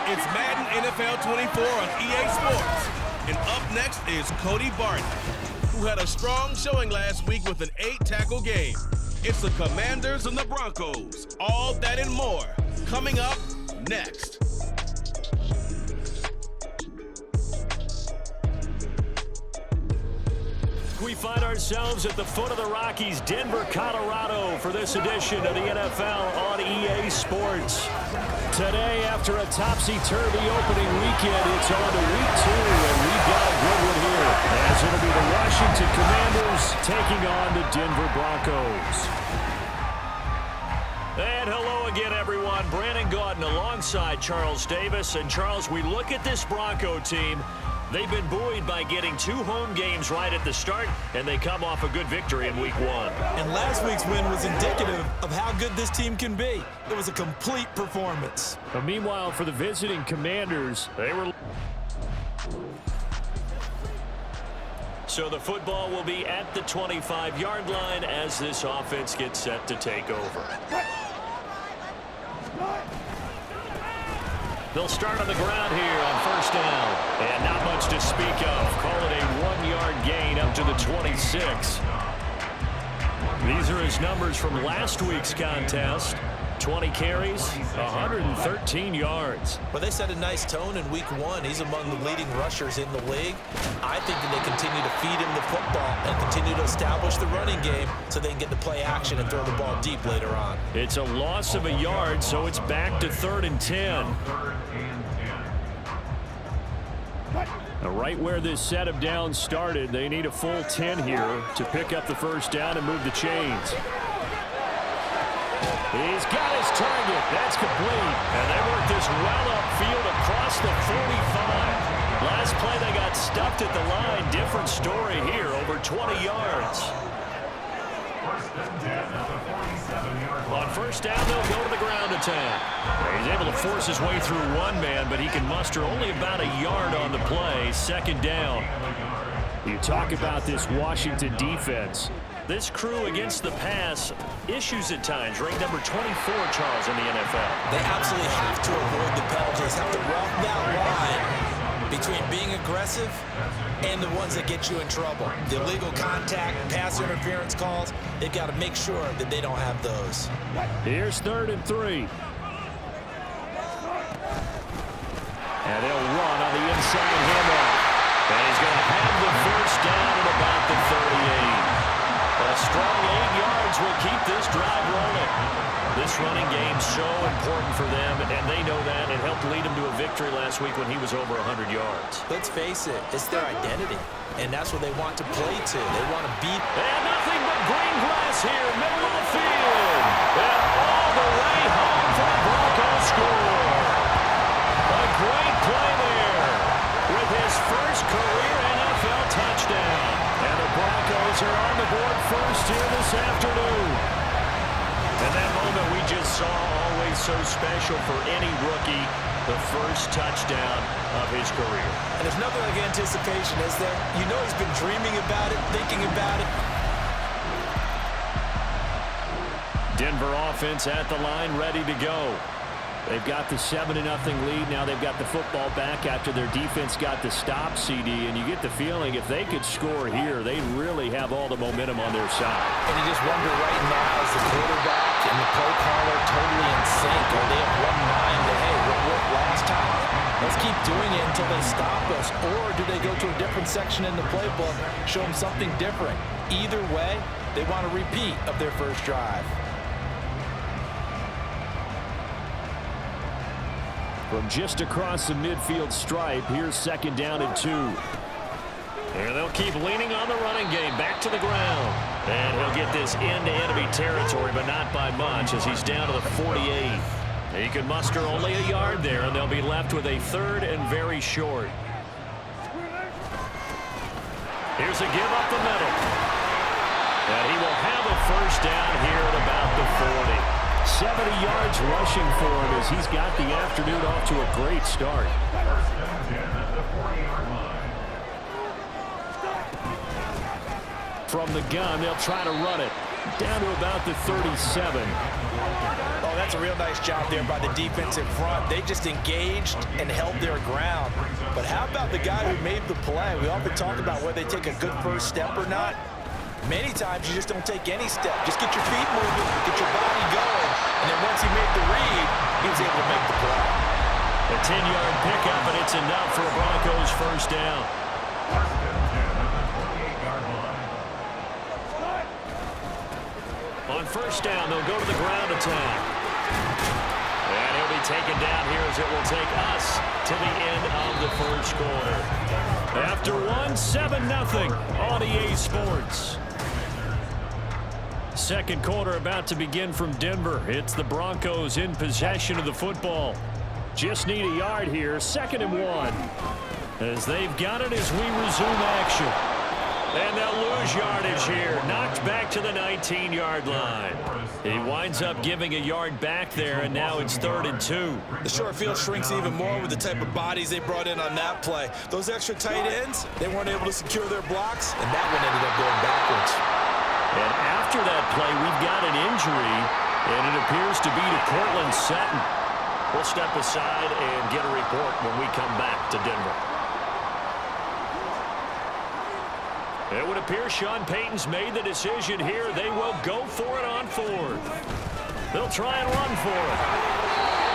It's Madden NFL 24 on EA Sports. And up next is Cody Barton, who had a strong showing last week with an 8-tackle game. It's the Commanders and the Broncos. All that and more coming up next. We find ourselves at the foot of the Rockies, Denver, Colorado, for this edition of the NFL on EA Sports. Today, after a topsy-turvy opening weekend, it's on to week 2, and we've got a good one here, as it'll be the Washington Commanders taking on the Denver Broncos. And hello again, everyone. Brandon Gaudin alongside Charles Davis. And Charles, we look at this Bronco team. They've been buoyed by getting 2 home games right at the start, and they come off a good victory in week 1. And last week's win was indicative of how good this team can be. It was a complete performance. But meanwhile, for the visiting Commanders, they were... So the football will be at the 25-yard line as this offense gets set to take over. They'll start on the ground here on first down. And not much to speak of. Call it a 1-yard gain up to the 26. These are his numbers from last week's contest. 20 carries, 113 yards. Well, they set a nice tone in week 1. He's among the leading rushers in the league. I think that they continue to feed him the football and continue to establish the running game so they can get to play action and throw the ball deep later on. It's a loss of a yard, so it's back to 3rd and 10. Right where this set of downs started, they need a full 10 here to pick up the first down and move the chains. He's got his target. That's complete. And they work this well upfield across the 45. Last play, they got stuffed at the line. Different story here, over 20 yards. On first down, they'll go to the ground attack. He's able to force his way through one man, but he can muster only about a yard on the play. 2nd down. You talk about this Washington defense. This crew against the pass, issues at times. Ranked number 24, Charles, in the NFL. They absolutely have to avoid the penalties, have to walk that line between being aggressive and the ones that get you in trouble. The illegal contact, pass interference calls, they've got to make sure that they don't have those. Here's 3rd and 3. And they'll run on the inside handoff. And he's going to have the first down at about the 38. A strong 8 yards will keep this drive rolling. This running game so important for them, and they know that. It helped lead him to a victory last week when he was over 100 yards. Let's face it, it's their identity, and that's what they want to play to. They want to beat. And nothing but green grass here, middle of the field. And all the way home for the Broncos score. A great play there with his first career NFL touchdown. And the Broncos are on the board first here this afternoon. And that moment we just saw, always so special for any rookie, the first touchdown of his career. And there's nothing like anticipation, is there? You know he's been dreaming about it, thinking about it. Denver offense at the line, ready to go. They've got the 7-0 lead. Now they've got the football back after their defense got the stop, CD. And you get the feeling if they could score here, they really have all the momentum on their side. And you just wonder right now, is the quarterback and the play caller totally in sync? Are they have one mind to, hey, what worked last time? Let's keep doing it until they stop us. Or do they go to a different section in the playbook, show them something different? Either way, they want a repeat of their first drive. From just across the midfield stripe, here's 2nd down and 2. And they'll keep leaning on the running game. Back to the ground. And he'll get this into enemy territory, but not by much as he's down to the 48. He can muster only a yard there, and they'll be left with a 3rd and very short. Here's a give up the middle. And he will have a first down here at about the 40. 70 yards rushing for him as he's got the afternoon off to a great start. From the gun, they'll try to run it. Down to about the 37. Oh, that's a real nice job there by the defensive front. They just engaged and held their ground. But how about the guy who made the play? We often talk about whether they take a good first step or not. Many times you just don't take any step. Just get your feet moving, get your body going, and then once he made the read, he was able to make the play. A 10-yard pickup, and it's enough for a Broncos first down. On first down, they'll go to the ground attack. And he'll be taken down here as it will take us to the end of the first quarter. After one, 7-0 on EA Sports. Second quarter about to begin from Denver. It's the Broncos in possession of the football. Just need a yard here, 2nd and 1. As they've got it as we resume action. And they'll lose yardage here. Knocked back to the 19-yard line. He winds up giving a yard back there, and now it's 3rd and 2. The short field shrinks even more with the type of bodies they brought in on that play. Those extra tight ends, they weren't able to secure their blocks, and that one ended up going backwards. And after that play, we've got an injury, and it appears to be to Cortland Sutton. We'll step aside and get a report when we come back to Denver. It would appear Sean Payton's made the decision here. They will go for it on 4th. They'll try and run for it.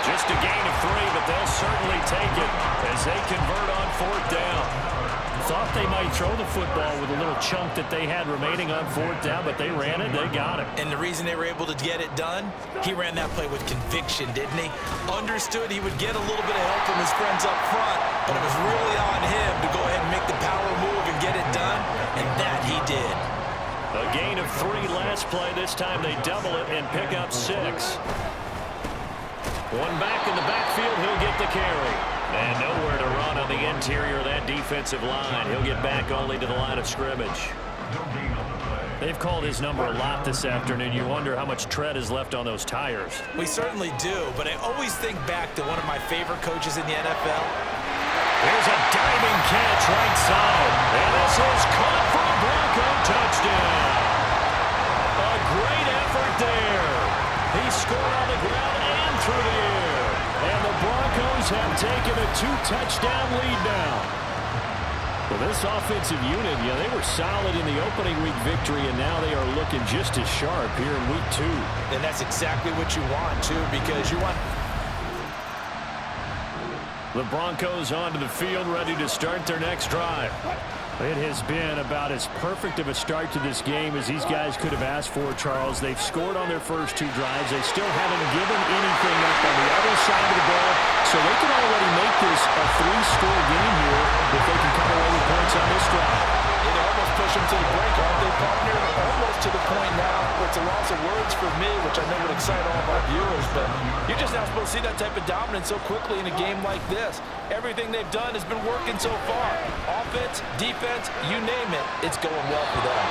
Just a gain of 3, but they'll certainly take it as they convert on 4th down. Thought they might throw the football with a little chunk that they had remaining on 4th down, but they ran it, they got it. And the reason they were able to get it done, he ran that play with conviction, didn't he? Understood he would get a little bit of help from his friends up front, but it was really on him to go ahead and make the power move and get it done, and that he did. A gain of 3 last play. This time they double it and pick up 6. One back in the backfield, he'll get the carry. And nowhere to run on the interior of that defensive line. He'll get back only to the line of scrimmage. They've called his number a lot this afternoon. You wonder how much tread is left on those tires. We certainly do, but I always think back to one of my favorite coaches in the NFL. Here's a diving catch right side. And this is caught for a Bronco touchdown. A great effort there. He scored on the ground and through the air. And the Broncos have taken a 2-touchdown lead now. Well, this offensive unit, they were solid in the opening week victory, and now they are looking just as sharp here in week 2. And that's exactly what you want, too, because you want... The Broncos onto the field, ready to start their next drive. It has been about as perfect of a start to this game as these guys could have asked for, Charles. They've scored on their first 2 drives. They still haven't given anything up on the other side of the ball, so they can already make this a 3-score game here if they can come away with points on this drive. They almost push them to the break, aren't they, partner? Almost to the point now where it's a loss of words for me, which I know would excite all of our viewers, but you're just not supposed to see that type of dominance so quickly in a game like this. Everything they've done has been working so far. Offense, defense, you name it, it's going well for them.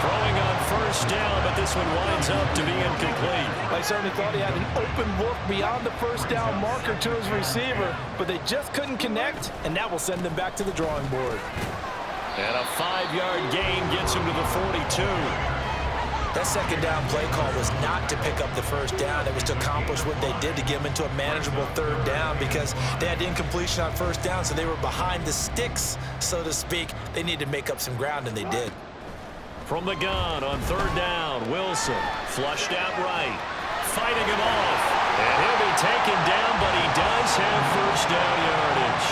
Throwing on first down, but this one winds up to be incomplete. I certainly thought he had an open look beyond the first down marker to his receiver, but they just couldn't connect, and that will send them back to the drawing board. And a 5-yard gain gets him to the 42. That second down play call was not to pick up the first down. It was to accomplish what they did to get them into a manageable 3rd down because they had incompletion on first down, so they were behind the sticks, so to speak. They needed to make up some ground, and they did. From the gun on 3rd down, Wilson flushed out right, fighting him off. And he'll be taken down, but he does have first down yardage.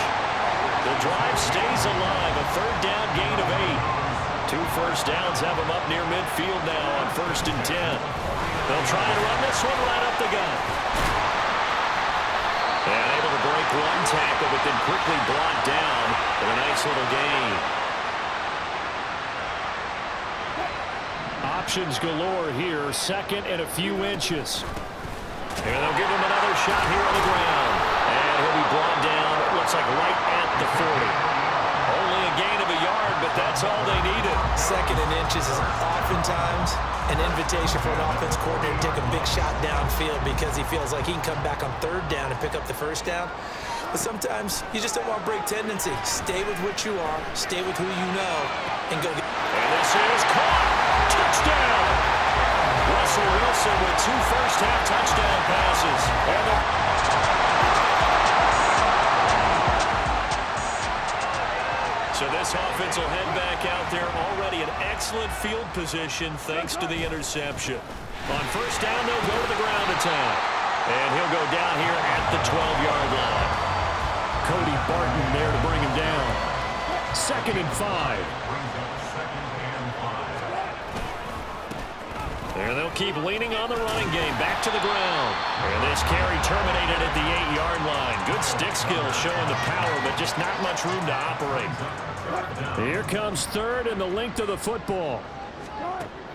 The drive stays alive, a 3rd down gain of 8. 2 first downs have him up near midfield now on 1st and 10. They'll try to run this one right up the gut. And able to break 1 tackle, but then quickly blocked down for a nice little gain. Options galore here, 2nd and a few inches. And they'll give him another shot here on the ground. And he'll be brought down, it looks like right at the 40. Only a gain of a yard, but that's all they needed. 2nd and inches is oftentimes an invitation for an offense coordinator to take a big shot downfield because he feels like he can come back on 3rd down and pick up the first down. But sometimes you just don't want break tendency. Stay with what you are, stay with who you know, and go get. And this is caught. Touchdown. Russell Wilson with 2 first-half touchdown passes. So this offense will head back out there, already in excellent field position thanks to the interception. On first down, they'll go to the ground attack. And he'll go down here at the 12-yard line. Cody Barton there to bring him down. 2nd and 5. And they'll keep leaning on the running game. Back to the ground. And this carry terminated at the 8-yard line. Good stick skill showing the power, but just not much room to operate. Here comes 3rd and the length of the football.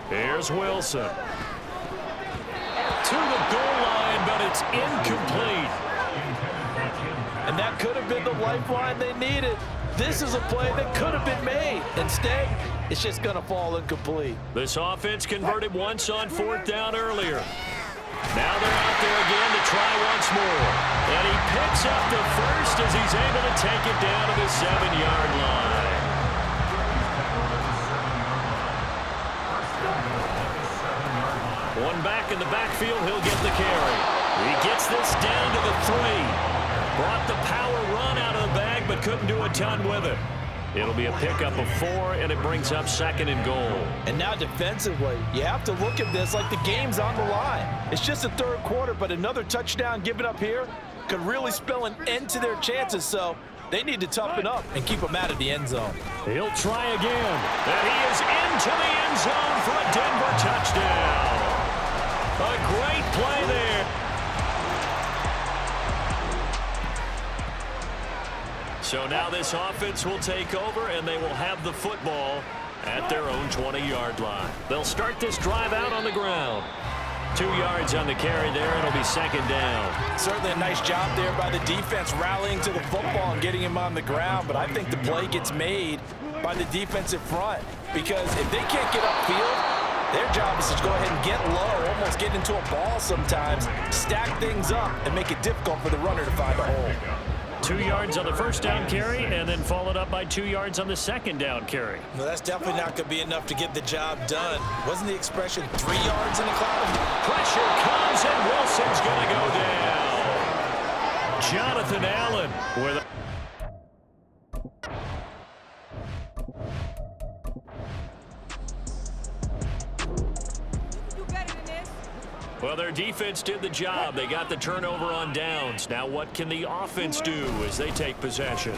Here's Wilson. To the goal line, but it's incomplete. And that could have been the lifeline they needed. This is a play that could have been made. Instead, it's just going to fall incomplete. This offense converted once on 4th down earlier. Now they're out there again to try once more. And he picks up the first as he's able to take it down to the 7-yard line. One back in the backfield, he'll get the carry. He gets this down to the 3. Brought the power run out of the bag, but couldn't do a ton with it. It'll be a pickup of 4, and it brings up 2nd and goal. And now defensively, you have to look at this like the game's on the line. It's just the 3rd quarter, but another touchdown given up here could really spell an end to their chances, so they need to toughen up and keep them out of the end zone. He'll try again. And he is into the end zone for a Denver touchdown. A great play there. So now this offense will take over, and they will have the football at their own 20-yard line. They'll start this drive out on the ground. 2 yards on the carry there. It'll be 2nd down. Certainly a nice job there by the defense rallying to the football and getting him on the ground, but I think the play gets made by the defensive front because if they can't get upfield, their job is to go ahead and get low, almost get into a ball sometimes, stack things up, and make it difficult for the runner to find a hole. 2 yards on the first down carry, and then followed up by 2 yards on the 2nd down carry. Well, that's definitely not going to be enough to get the job done. Wasn't the expression 3 yards in the cloud? Pressure comes, and Wilson's going to go down. Jonathan Allen with a... Well, their defense did the job. They got the turnover on downs. Now what can the offense do as they take possession?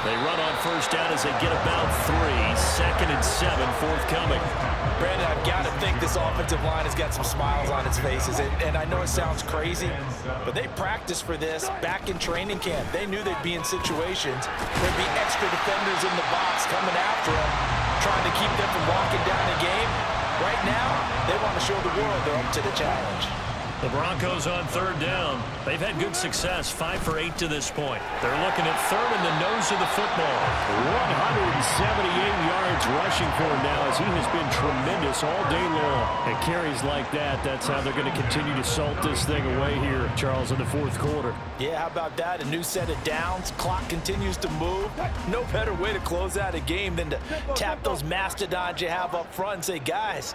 They run on first down as they get about 3. 2nd and 7 forthcoming. Brandon, I've got to think this offensive line has got some smiles on its faces. And I know it sounds crazy, but they practiced for this back in training camp. They knew they'd be in situations. There'd be extra defenders in the box coming after them, trying to keep them from locking down the game. Right now, they want to show the world they're up to the challenge. The Broncos on 3rd down. They've had good success, 5 for 8 to this point. They're looking at 3rd in the nose of the football. 178 yards rushing for him now as he has been tremendous all day long. And carries like that, that's how they're going to continue to salt this thing away here, Charles, in the 4th quarter. Yeah, how about that? A new set of downs. Clock continues to move. No better way to close out a game than to tap those mastodons you have up front and say, guys,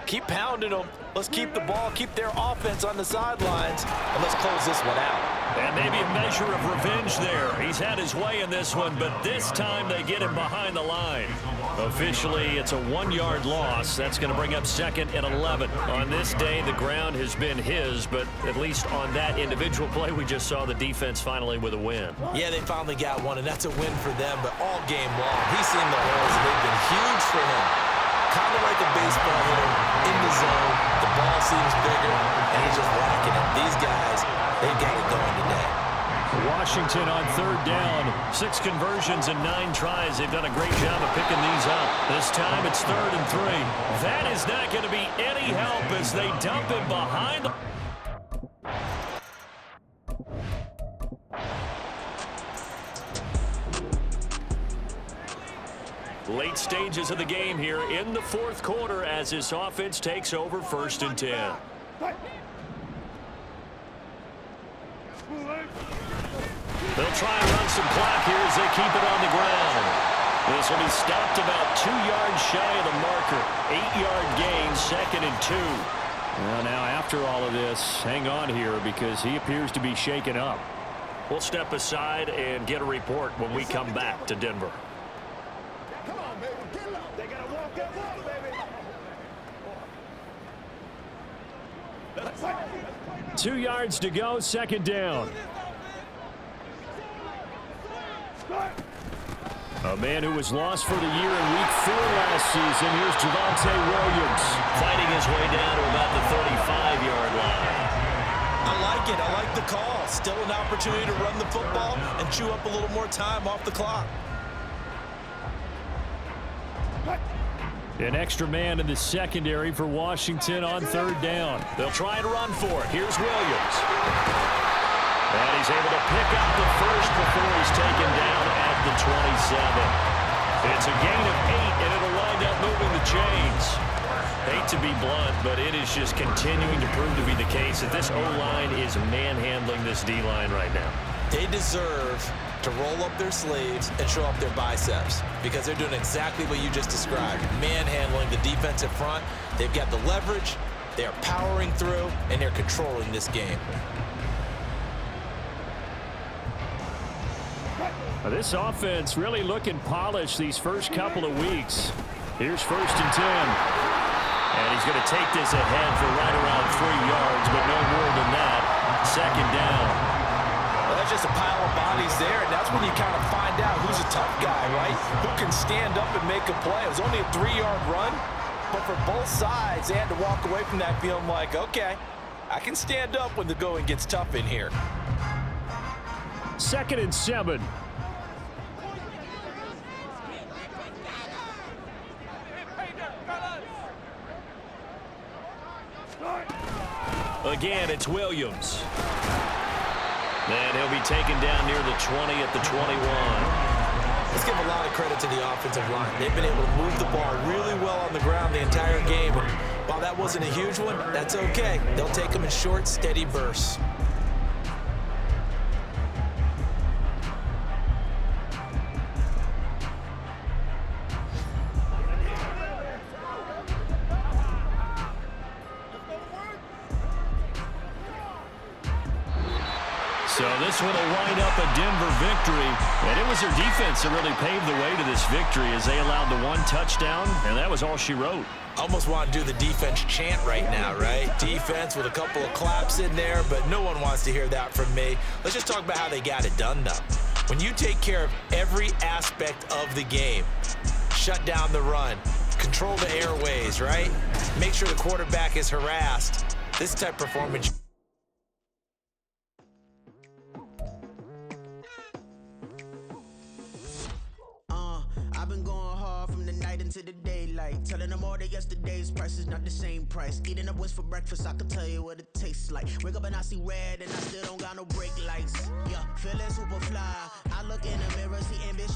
keep pounding them. Let's keep the ball, keep their offense on the sidelines, and let's close this one out. And maybe a measure of revenge there. He's had his way in this one, but this time they get him behind the line. Officially, it's a 1-yard loss. That's going to bring up 2nd and 11. On this day, the ground has been his, but at least on that individual play, we just saw the defense finally with a win. Yeah, they finally got one, and that's a win for them, but all game long, he's seen the holes, and they've been huge for him. Kind of like a baseball hitter in the zone. The ball seems bigger, and he's just rocking it. These guys, they got it going today. Washington on 3rd down. 6 conversions and 9 tries. They've done a great job of picking these up. This time it's 3rd and 3. That is not going to be any help as they dump him behind the... Late stages of the game here in the 4th quarter as this offense takes over 1st and 10. They'll try and run some clock here as they keep it on the ground. This will be stopped about 2 yards shy of the marker. 8-yard gain, 2nd and 2. Well, now after all of this, hang on here because he appears to be shaken up. We'll step aside and get a report when we come back to Denver. Come on, baby. Get low. They got to walk that walk, baby. 2 yards to go, 2nd down. A man who was lost for the year in Week 4 last season. Here's Javonte Williams. Fighting his way down to about the 35-yard line. I like it. I like the call. Still an opportunity to run the football and chew up a little more time off the clock. An extra man in the secondary for Washington on 3rd down. They'll try and run for it. Here's Williams. And he's able to pick up the first before he's taken down at the 27. It's a gain of 8, and it'll wind up moving the chains. Hate to be blunt, but it is just continuing to prove to be the case that this O-line is manhandling this D-line right now. They deserve to roll up their sleeves and show up their biceps because they're doing exactly what you just described, manhandling the defensive front. They've got the leverage, they're powering through, and they're controlling this game. This offense really looking polished these first couple of weeks. Here's 1st and 10. And he's going to take this ahead for right around 3 yards, but no more than that. 2nd down. Well, that's just a pile of bodies there, and that's when you kind of find out who's a tough guy, right? Who can stand up and make a play. It was only a 3-yard run, but for both sides, they had to walk away from that feeling like, okay, I can stand up when the going gets tough in here. 2nd and 7. Again, it's Williams. And he'll be taken down near the 20 at the 21. Let's give a lot of credit to the offensive line. They've been able to move the ball really well on the ground the entire game. And while that wasn't a huge one, that's okay. They'll take them in short, steady bursts. So this one will wind up a Denver victory. And it was their defense that really paved the way to this victory as they allowed the 1 touchdown, and that was all she wrote. Almost want to do the defense chant right now, right? Defense with a couple of claps in there, but no one wants to hear that from me. Let's just talk about how they got it done, though. When you take care of every aspect of the game, shut down the run, control the airways, right? Make sure the quarterback is harassed. This type of performance. I've been going hard from the night into the daylight, telling them all that yesterday's price is not the same price. Eating up what's for breakfast, I can tell you what it tastes like. Wake up and I see red and I still don't got no brake lights. Yeah, feeling super fly. I look in the mirror, see ambition.